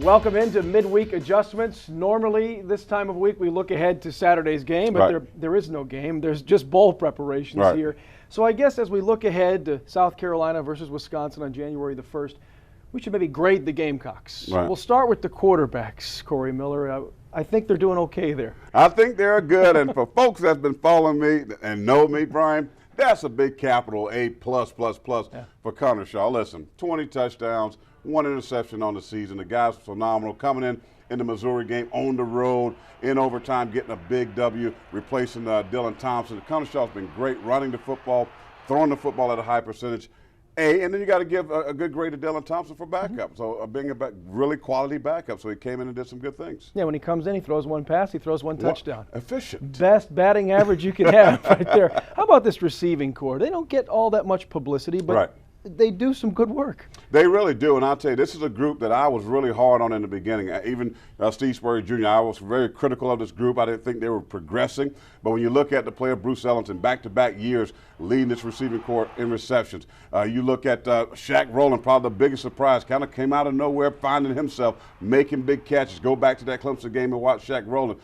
Welcome into midweek adjustments. Normally, this time of week, we look ahead to Saturday's game, but there is no game. There's just bowl preparations here. So I guess as we look ahead to South Carolina versus Wisconsin on January the 1st, we should maybe grade the Gamecocks. We'll start with the quarterbacks, Corey Miller. I think they're doing okay there. I think they're good, and for folks that's been following me and know me, Brian, that's a big capital A+++ for Connor Shaw. Listen, 20 touchdowns, 1 interception on the season. The guy's phenomenal. Coming in the Missouri game on the road, in overtime, getting a big W, replacing Dylan Thompson. Connor Shaw's been great running the football, throwing the football at a high percentage. And then you got to give a good grade to Dylan Thompson for backup. So being a really quality backup. So he came in and did some good things. Yeah, when he comes in, he throws one pass, he throws one touchdown. Efficient. Best batting average you can have right there. How about this receiving corps? They don't get all that much publicity, but they do some good work. They really do, and I'll tell you, this is a group that I was really hard on in the beginning. Even Steve Spurrier Jr., I was very critical of this group. I didn't think they were progressing. But when you look at the player Bruce Ellington, back-to-back years leading this receiving corps in receptions. You look at Shaq Rowland, probably the biggest surprise, kind of came out of nowhere, finding himself, making big catches. Go back to that Clemson game and watch Shaq Rowland.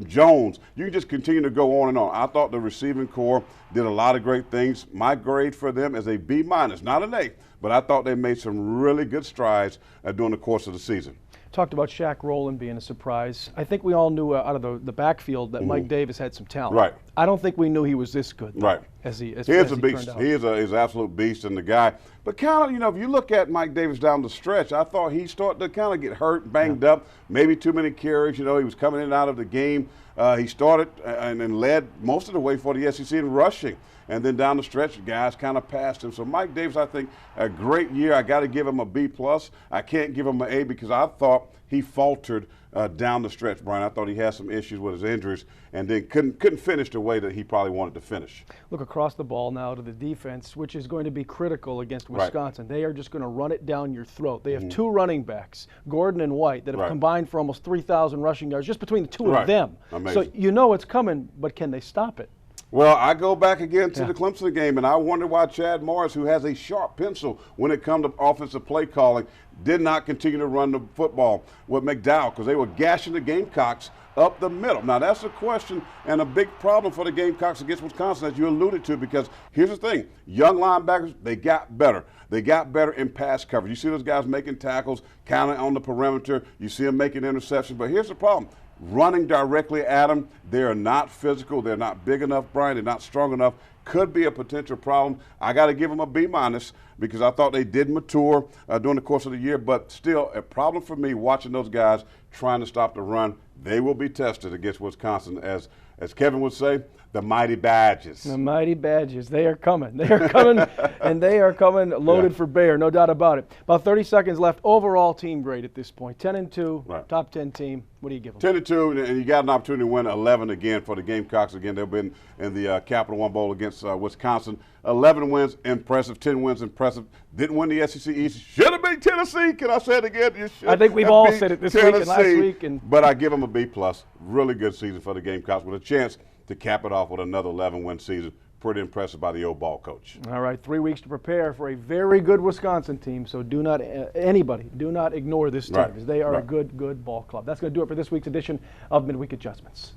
Jones, you can just continue to go on and on. I thought the receiving corps did a lot of great things. My grade for them is a B-, not an A, but I thought they made some really good strides during the course of the season. Talked about Shaq Rowland being a surprise. I think we all knew out of the backfield that Mike Davis had some talent. I don't think we knew he was this good. As he is a beast. He is an absolute beast, and the guy. But kind of, if you look at Mike Davis down the stretch, I thought he started to kind of get hurt, banged up, maybe too many carries. He was coming in and out of the game. He started and then led most of the way for the SEC in rushing. And then down the stretch, the guys kind of passed him. So Mike Davis, I think, a great year. I got to give him a B+. I can't give him an A because I thought he faltered down the stretch, Brian. I thought he had some issues with his injuries and then couldn't finish the way that he probably wanted to finish. Look across the ball now to the defense, which is going to be critical against Wisconsin. They are just going to run it down your throat. They have two running backs, Gordon and White, that have combined for almost 3,000 rushing yards just between the two of them. Amazing. So you know it's coming, but can they stop it? Well, I go back again to the Clemson game, and I wonder why Chad Morris, who has a sharp pencil when it comes to offensive play calling, did not continue to run the football with McDowell because they were gashing the Gamecocks up the middle. Now, that's a question and a big problem for the Gamecocks against Wisconsin, as you alluded to, because here's the thing. Young linebackers, they got better. They got better in pass coverage. You see those guys making tackles, kind of on the perimeter. You see them making interceptions. But here's the problem. Running directly at them, they're not physical. They're not big enough, Brian. They're not strong enough. Could be a potential problem. I got to give them a B- because I thought they did mature during the course of the year. But still, a problem for me watching those guys trying to stop the run. They will be tested against Wisconsin, as Kevin would say, the Mighty Badgers. The Mighty Badgers. They are coming. They are coming, and they are coming loaded for bear, no doubt about it. About 30 seconds left. Overall team grade at this point, 10-2, top 10 team. What do you give them? 10-2, and you got an opportunity to win 11 again for the Gamecocks. Again, they've been in the Capital One Bowl against Wisconsin. 11 wins, impressive. 10 wins, impressive. Didn't win the SEC East. Should have been Tennessee. Can I say it again? You should. I think we've all said it this week and last week. But I give them a B+. Really good season for the Gamecocks with a chance to cap it off with another 11-win season. Pretty impressive by the old ball coach. All right, 3 weeks to prepare for a very good Wisconsin team. So do not, anybody, do not ignore this team. They are a good ball club. That's going to do it for this week's edition of Midweek Adjustments.